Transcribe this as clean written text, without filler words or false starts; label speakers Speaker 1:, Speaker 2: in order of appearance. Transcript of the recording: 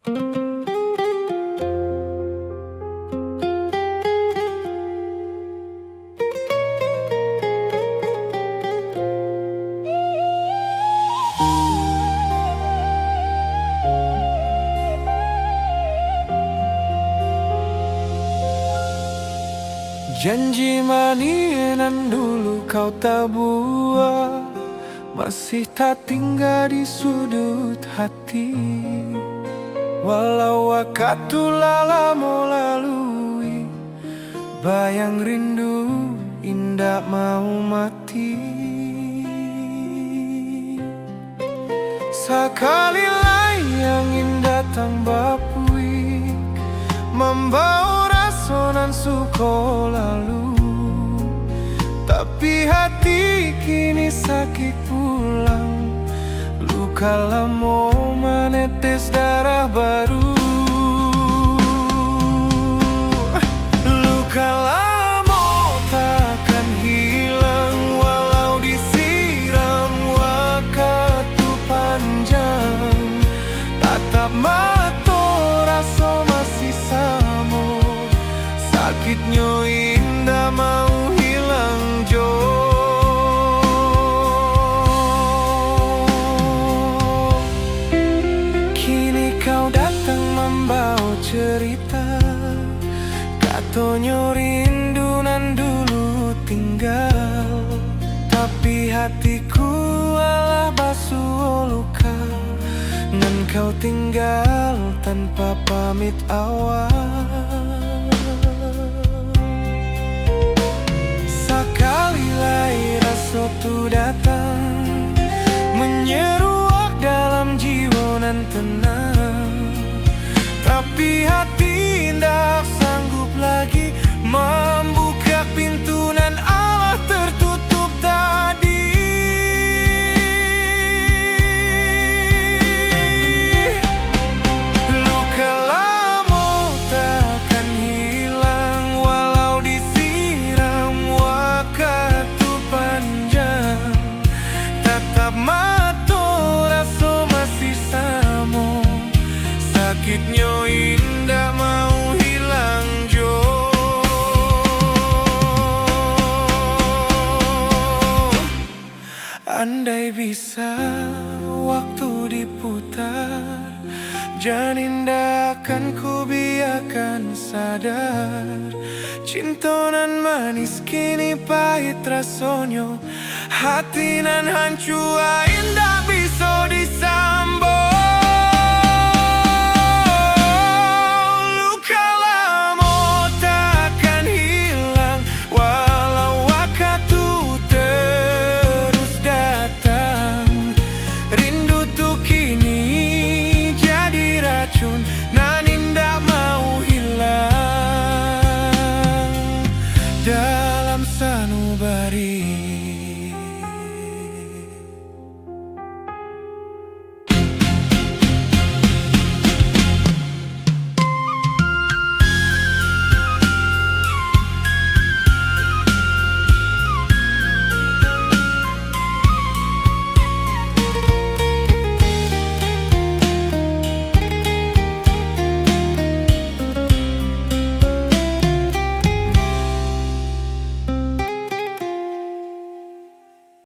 Speaker 1: Janji manis dulu kau tak buat, masih tak tinggal di sudut hati. Walau waktu lama lalui, bayang rindu indah mau mati. Sekali yang indah tambah puing, membawa rasonan suko lalu. Tapi hati kini sakit pulang, luka lama menetes darah baru. Luka lama takkan hilang walau disiram waktu panjang. Tatap mata rasa masih sama, sakitnya indah mau hilang jo. Kini kau datang membawa cerita, katanya rindu nan dulu tinggal. Tapi hatiku alah basuh luka, nan kau tinggal tanpa pamit awal. Sekali lagi rasa tu datang, menyeruak dalam jiwa nan tenang. Tapi hati tidak sanggup lagi membuka pintu nan Allah tertutup tadi. Luka lama takkan hilang walau disiram waktu panjang. Tatap mata rasa masih sama, sakitnya indah mau hilang jo. Andai bisa waktu diputar, janinda akan ku biarkan sadar. Cinta nan manis kini pahit rasanya, hati nan hancur indah bisa disayang.